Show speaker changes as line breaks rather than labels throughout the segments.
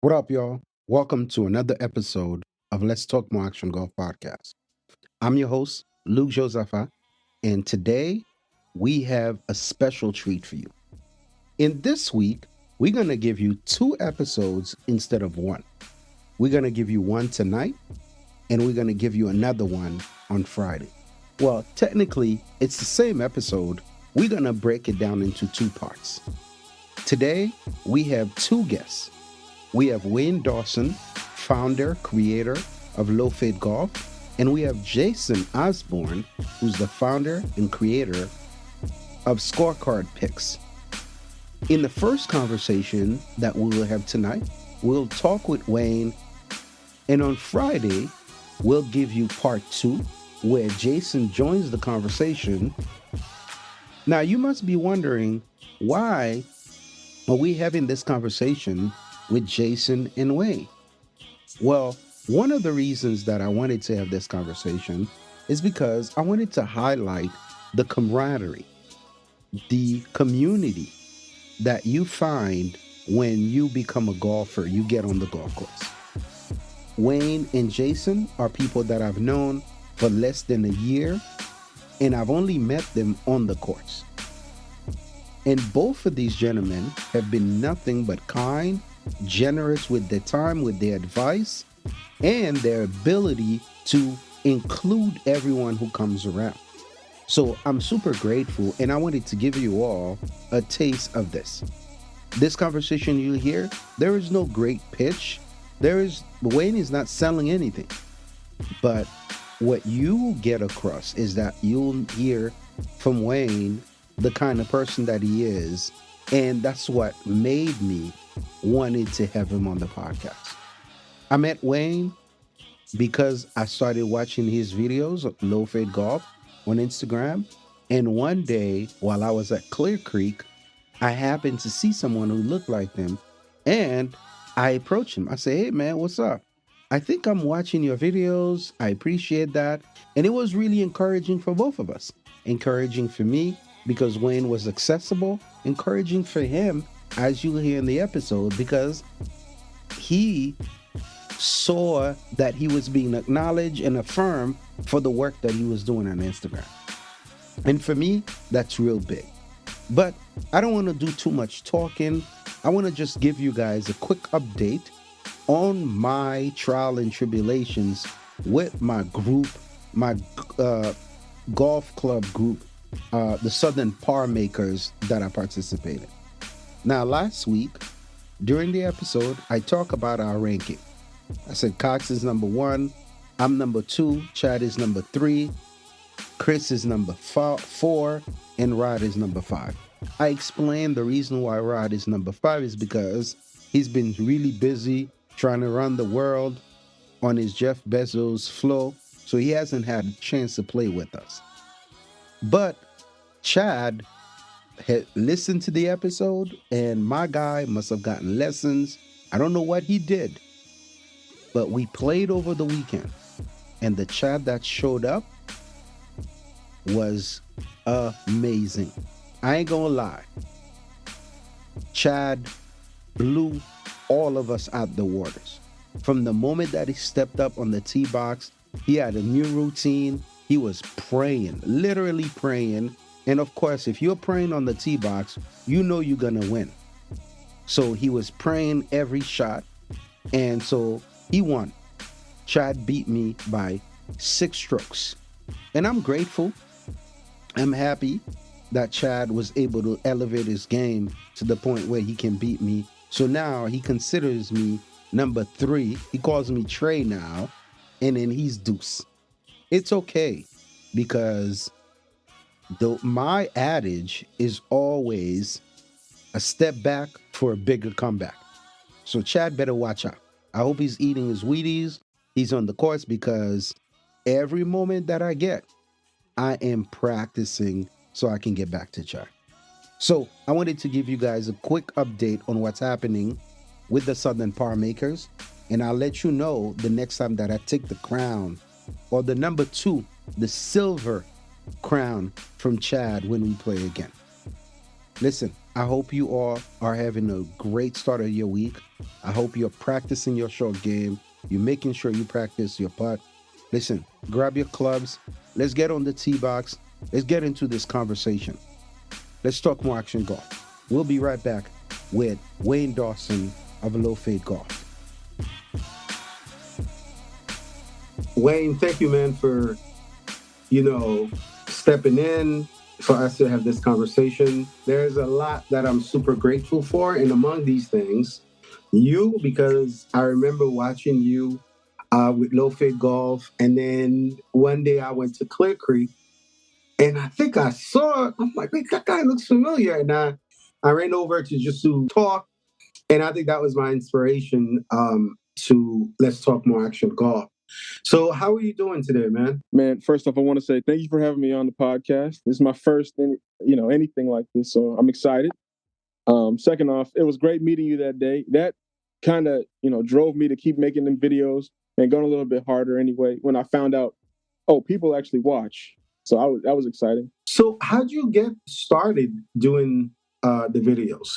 What up, y'all? Welcome to another episode of Let's Talk More Action Golf Podcast. I'm your host, Luke Josepha, and today we have a special treat for you. In this week, we're going to give you two episodes instead of one. We're going to give you one tonight, and we're going to give you another one on Friday. Well, technically, it's the same episode. We're going to break it down into two parts. Today, we have two guests. We have Wayne Dawson, founder, creator of Lowfadegolf, and we have Jason Osborne, who's the founder and creator of Scorecardpics. In the first conversation that we will have tonight, we'll talk with Wayne, and on Friday, we'll give you part two, where Jason joins the conversation. Now, you must be wondering, why are we having this conversation with Jason and Wayne? Well, one of the reasons that I wanted to have this conversation is because I wanted to highlight the camaraderie, the community that you find when you become a golfer, you get on the golf course. Wayne and Jason are people that I've known for less than a year, and I've only met them on the course. And both of these gentlemen have been nothing but kind, generous with their time, with their advice, and their ability to include everyone who comes around. So I'm super grateful, and I wanted to give you all a taste of this. This conversation you'll hear, there is no great pitch. Wayne is not selling anything. But what you get across is that you'll hear from Wayne the kind of person that he is, and that's what made me wanted to have him on the podcast. I met Wayne because I started watching his videos of Lowfadegolf on Instagram, and one day while I was at Clear Creek, I happened to see someone who looked like him, and I approached him. I said, "Hey man, what's up? I think I'm watching your videos. I appreciate that." And it was really encouraging for both of us. Encouraging for me because Wayne was accessible, encouraging for him, as you'll hear in the episode, because he saw that he was being acknowledged and affirmed for the work that he was doing on Instagram. And for me, that's real big. But I don't want to do too much talking. I want to just give you guys a quick update on my trial and tribulations with my group, my golf club group, the Southern Par Makers that I participated. Now, last week, during the episode, I talk about our ranking. I said Cox is number 1, I'm number 2, Chad is number 3, Chris is number 4, and Rod is number 5. I explained the reason why Rod is number 5 is because he's been really busy trying to run the world on his Jeff Bezos flow, so he hasn't had a chance to play with us. But Chad had listened to the episode, and my guy must have gotten lessons. I don't know what he did, but we played over the weekend, and the Chad that showed up was amazing. I ain't gonna lie. Chad blew all of us out the waters. From the moment that he stepped up on the tee box, he had a new routine. He was praying, literally praying. And of course, if you're praying on the tee box, you know you're gonna win. So he was praying every shot, and so he won. Chad beat me by 6 strokes. And I'm grateful. I'm happy that Chad was able to elevate his game to the point where he can beat me. So now he considers me number 3. He calls me Trey now, and then he's Deuce. It's okay, because my adage is always a step back for a bigger comeback. So Chad better watch out. I hope he's eating his Wheaties. He's on the course, because every moment that I get, I am practicing so I can get back to Chad. So I wanted to give you guys a quick update on what's happening with the Southern Par Makers, and I'll let you know the next time that I take the crown, or the number 2, the silver crown from Chad when we play again. Listen, I hope you all are having a great start of your week. I hope you're practicing your short game. You're making sure you practice your putt. Listen, grab your clubs. Let's get on the tee box. Let's get into this conversation. Let's talk more action golf. We'll be right back with Wayne Dawson of Lowfadegolf. Wayne, thank you, man, for stepping in for us to have this conversation. There's a lot that I'm super grateful for, and among these things, you, because I remember watching you with Low Fade Golf, and then one day I went to Clear Creek, and I think I saw. I'm like, wait, that guy looks familiar, and I ran over to talk, and I think that was my inspiration to Let's Talk More Action Golf. So how are you doing today, man?
Man, first off, I want to say thank you for having me on the podcast. This is my first, anything like this, so I'm excited. Second off, it was great meeting you that day. That kind of, drove me to keep making them videos and going a little bit harder anyway. When I found out, oh, people actually watch, so that was exciting.
So how'd you get started doing the videos?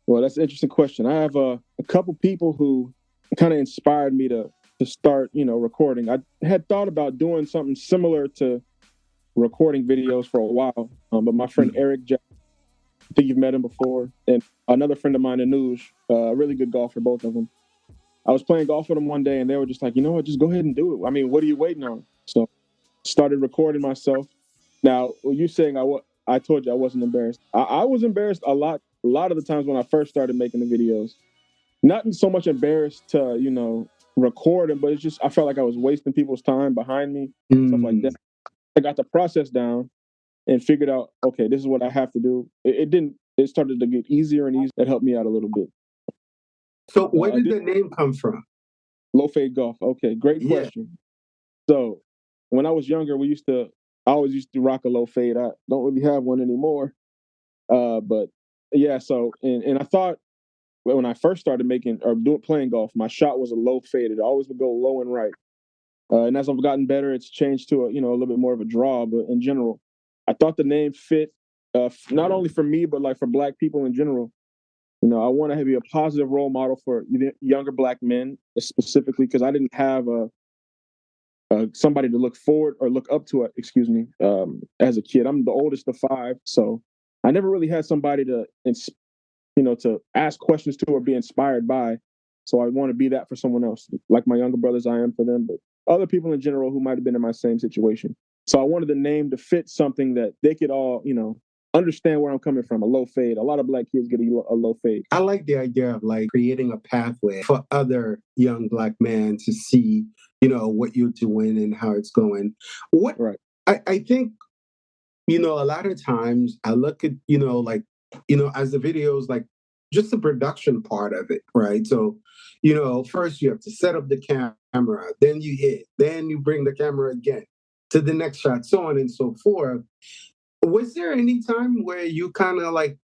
Well, that's an interesting question. I have a couple people who kind of inspired me to start, recording. I had thought about doing something similar to recording videos for a while, but my friend Eric Jack, I think you've met him before, and another friend of mine, Anuj, a really good golfer, both of them. I was playing golf with them one day, and they were just like, you know what, just go ahead and do it. I mean, what are you waiting on? So started recording myself. Now, you saying I told you I wasn't embarrassed. I was embarrassed a lot of the times when I first started making the videos. Not so much embarrassed to, record them, but it's just I felt like I was wasting people's time behind me, stuff like that. I got the process down and figured out, okay, this is what I have to do. It started to get easier and easier. That helped me out a little bit.
So where did the name come from?
Low Fade Golf. Okay, great question. So when I was younger, I always used to rock a low fade. I don't really have one anymore. But yeah, so and I thought when I first started playing golf, my shot was a low fade. It always would go low and right. And as I've gotten better, it's changed to a little bit more of a draw. But in general, I thought the name fit not only for me, but like for Black people in general. I want to be a positive role model for younger Black men, specifically because I didn't have somebody to look forward or look up to, as a kid. I'm the oldest of 5, so I never really had somebody to ask questions to or be inspired by. So I want to be that for someone else, like my younger brothers I am for them, but other people in general who might have been in my same situation. So I wanted the name to fit something that they could all, understand where I'm coming from, a low fade. A lot of Black kids get a low fade.
I like the idea of like creating a pathway for other young Black men to see, what you're doing and how it's going.
Right.
I think, a lot of times I look at, as the videos, like just the production part of it, right? So, first you have to set up the camera, then you hit, then you bring the camera again to the next shot, so on and so forth. Was there any time where you kind of like,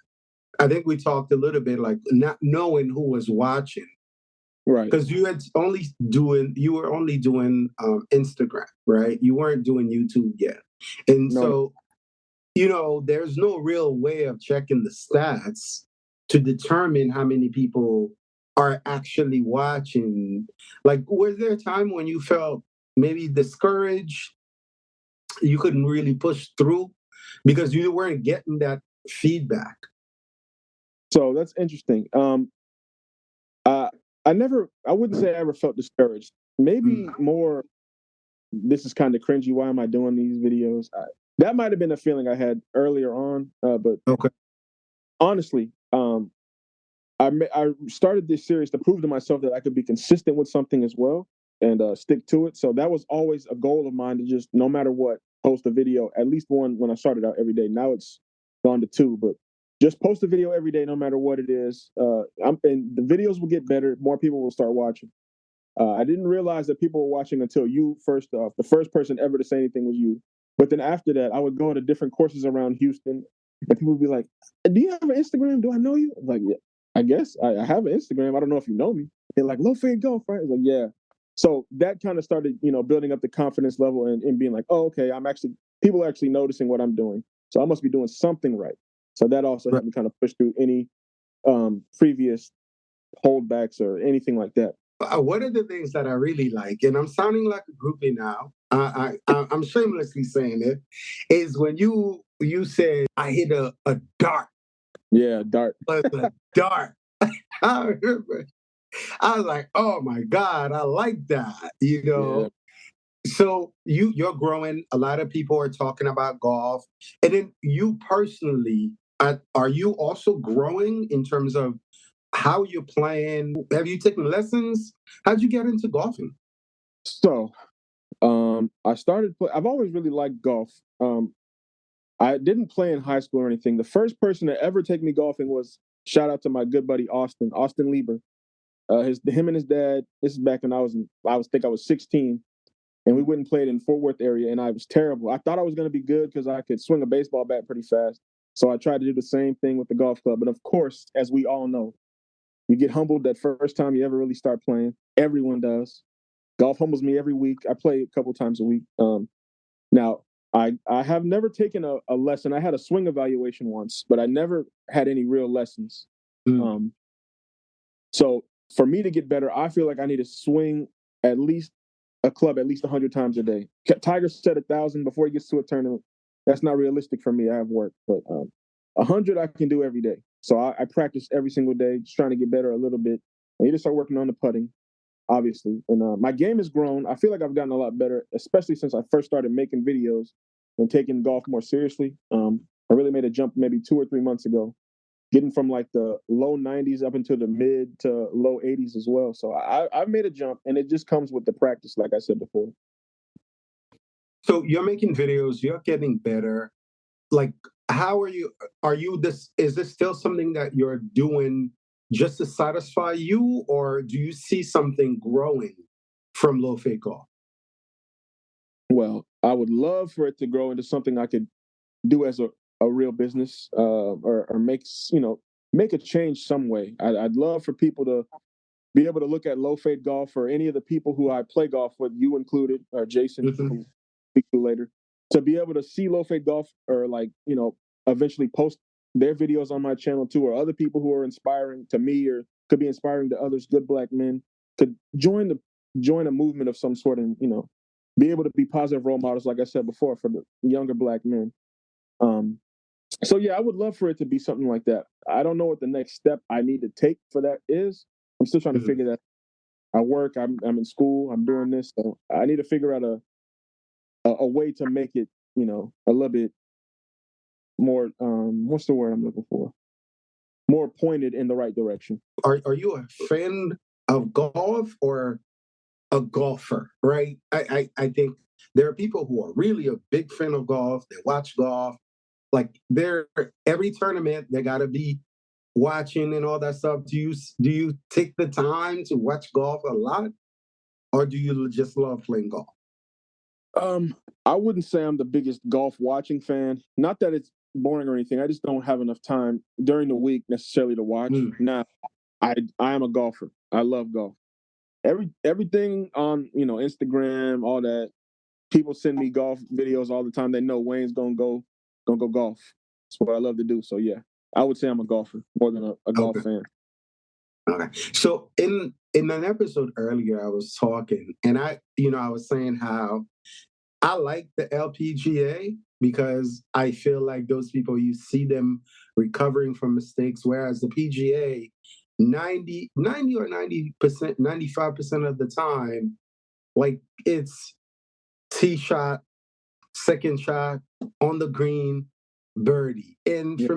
I think we talked a little bit like not knowing who was watching,
right?
Because you were only doing Instagram, right? You weren't doing YouTube yet, and so there's no real way of checking the stats to determine how many people are actually watching. Like, was there a time when you felt maybe discouraged? You couldn't really push through because you weren't getting that feedback.
So that's interesting. I wouldn't say I ever felt discouraged. Maybe more, this is kind of cringy. Why am I doing these videos? That might have been a feeling I had earlier on. But
okay.
Honestly, I started this series to prove to myself that I could be consistent with something as well and stick to it. So that was always a goal of mine to just, no matter what, post a video, at least one when I started out every day. Now it's gone to 2, but just post a video every day, no matter what it is. And the videos will get better. More people will start watching. I didn't realize that people were watching until you first off. The first person ever to say anything was you. But then after that, I would go to different courses around Houston, and people would be like, "Do you have an Instagram? Do I know you?" I'm like, "Yeah, I guess I have an Instagram. I don't know if you know me." They're like, "Low Fade Golf, right?" I was like, "Yeah." So that kind of started, building up the confidence level and being like, "Oh, okay, people are actually noticing what I'm doing. So I must be doing something right." So that also helped me kind of push through any previous holdbacks or anything like that.
One of the things that I really like, and I'm sounding like a groupie now, I'm shamelessly saying it, is when you said I hit a dart.
Yeah, dart.
It was a dart. I remember. I was like, oh my God, I like that, you know?
Yeah.
So you're growing. A lot of people are talking about golf. And then you personally, are you also growing in terms of how you're playing? Have you taken lessons? How'd you get into golfing?
So I started I've always really liked golf. I didn't play in high school or anything. The first person to ever take me golfing was, shout out to my good buddy Austin Lieber. Him and his dad. This is back when I was 16, and we went and played in Fort Worth area, and I was terrible. I thought I was going to be good because I could swing a baseball bat pretty fast. So I tried to do the same thing with the golf club. But of course, as we all know, you get humbled that first time you ever really start playing. Everyone does. Golf humbles me every week. I play a couple times a week. Now, I have never taken a lesson. I had a swing evaluation once, but I never had any real lessons. Um, so for me to get better, I feel like I need to swing at least a club at least 100 times a day. Tiger said 1,000 before he gets to a tournament. That's not realistic for me. I have work, but 100 I can do every day. So I practice every single day, just trying to get better a little bit. I need to start working on the putting, obviously. And my game has grown. I feel like I've gotten a lot better, especially since I first started making videos and taking golf more seriously. I really made a jump maybe 2 or 3 months ago, getting from like the low 90s up into the mid to low 80s as well. So I've made a jump, and it just comes with the practice, like I said before.
So you're making videos, you're getting better. Like, how are you this is this still something that you're doing just to satisfy you, or do you see something growing from low fade golf?
Well, I would love for it to grow into something I could do as a real business, or make a change some way. I'd love for people to be able to look at low fade golf, or any of the people who I play golf with, you included, or Jason, who
Mm-hmm.
we'll speak to later, to be able to see low fade golf, or eventually post their videos on my channel too, or other people who are inspiring to me or could be inspiring to others, good black men, could join a movement of some sort, and be able to be positive role models, like I said before, for the younger black men. Um, so yeah, I would love for it to be something like that. I don't know what the next step I need to take for that is. I'm still trying to
Mm-hmm.
figure that. I work. I'm in school. I'm doing this. So I need to figure out a way to make it, a little bit more. What's the word I'm looking for? More pointed in the right direction.
Are you a fan of golf or a golfer? Right. I think there are people who are really a big fan of golf. They watch golf. Like they're every tournament they gotta be watching and all that stuff. Do you take the time to watch golf a lot, or do you just love playing golf?
Um, I wouldn't say I'm the biggest golf watching fan. Not that it's boring or anything. I just don't have enough time during the week necessarily to watch.
Mm.
Now, I am a golfer. I love golf. Everything on Instagram, all that. People send me golf videos all the time. They know Wayne's gonna go golf. That's what I love to do. So yeah, I would say I'm a golfer more than a golf
Okay.
fan.
Okay. So in an episode earlier, I was talking, and I was saying how I like the LPGA because I feel like those people, you see them recovering from mistakes, whereas the PGA, 90 or 90%, 95% of the time, like it's tee shot, second shot on the green, birdie. And
Yeah,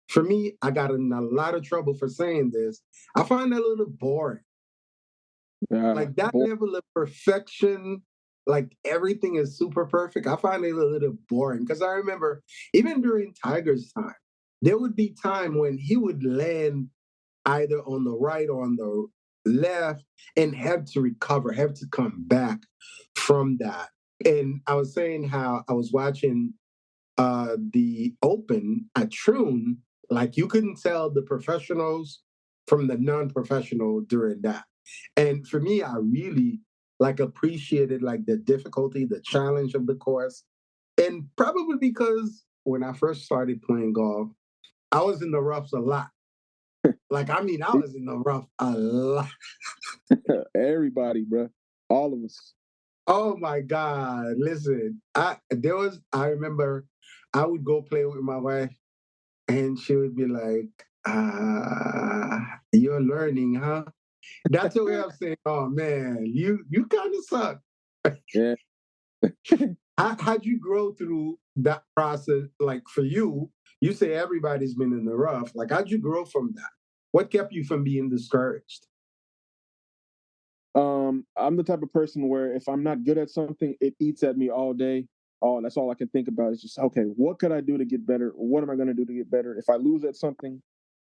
for me, I got in a lot of trouble for saying this. I find that a little boring. Like that
boy,
level of perfection, like everything is super perfect. I find it a little boring because I remember even during Tiger's time, there would be time when he would land either on the right or on the left and have to recover, have to come back from that. And I was saying how I was watching the Open at Troon, like you couldn't tell the professionals from the non-professional during that. And for me, I really like appreciated like the difficulty, the challenge of the course. And probably because when I first started playing golf, I was in the roughs a lot. Like, I mean, I was in the rough a lot.
Everybody, bro. All of us.
Oh my God. Listen, I remember I would go play with my wife and she would be like, you're learning, huh? That's the way I'm saying, oh man, you kind of suck.
Yeah.
How'd you grow through that process? Like for you, you say everybody's been in the rough. Like, how'd you grow from that? What kept you from being discouraged?
I'm the type of person where if I'm not good at something, it eats at me all day. Oh, that's all I can think about is just, okay, what could I do to get better? What am I going to do to get better? If I lose at something,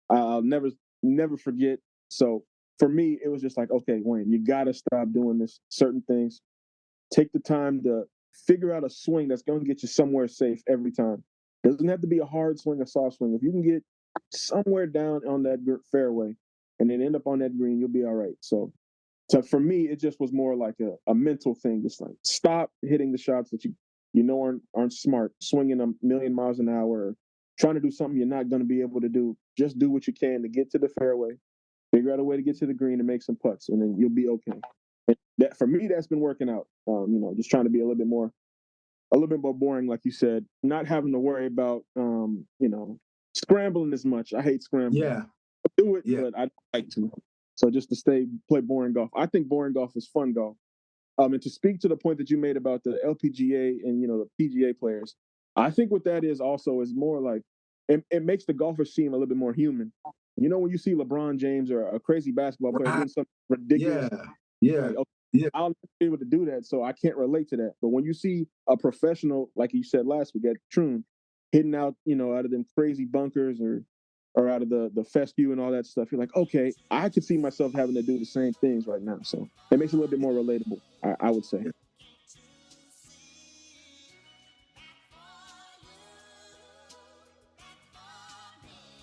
I'll never forget. So for me, it was just like, okay, Wayne, you got to stop doing this certain things. Take the time to figure out a swing that's going to get you somewhere safe every time. Doesn't have to be a hard swing, a soft swing. If you can get somewhere down on that fairway and then end up on that green, you'll be all right. So for me, it just was more like a mental thing. Just like stop hitting the shots that you know aren't smart, swinging a million miles an hour, or trying to do something you're not going to be able to do. Just do what you can to get to the fairway, figure out a way to get to the green and make some putts, and then you'll be okay. And that for me, that's been working out. Just trying to be a little bit more boring, like you said, not having to worry about scrambling as much. I hate scrambling.
Yeah.
I do it,
Yeah.
but I don't like to. So just to play boring golf. I think boring golf is fun golf. And to speak to the point that you made about the LPGA and the PGA players, I think what that is also is more like it makes the golfer seem a little bit more human. When you see LeBron James or a crazy basketball player doing something ridiculous,
Yeah.
like, okay,
Yeah.
I'll never be able to do that, so I can't relate to that. But when you see a professional, like you said last week at Troon, hitting out, out of them crazy bunkers or out of the fescue and all that stuff, you're like, okay, I could see myself having to do the same things right now. So it makes it a little bit more relatable, I would say.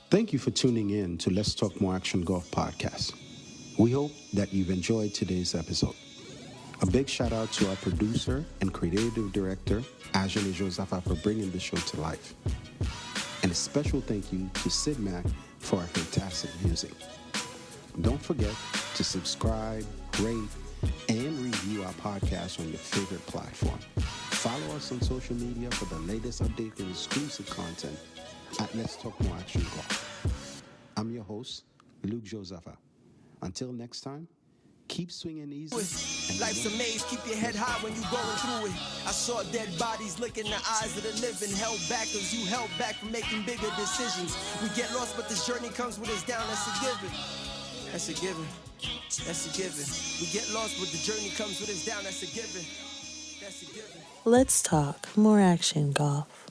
Thank you for tuning in to Let's Talk More Action Golf podcast. We hope that you've enjoyed today's episode. A big shout out to our producer and creative director, Ajane Josafa, for bringing the show to life. And a special thank you to Sid Mack for our fantastic music. Don't forget to subscribe, rate, and review our podcast on your favorite platform. Follow us on social media for the latest updates and exclusive content at Let's Talk More Action Golf. I'm your host, Luke Josafa. Until next time, keep swinging easy.
Life's a maze, keep your head high when you going through it. I saw dead bodies look in the eyes of the living, held back cause you held back from making bigger decisions. We get lost, but this journey comes with us down, that's a given. That's a given. That's a given. We get lost, but the journey comes with us down, that's a given. That's a given.
Let's talk more action golf.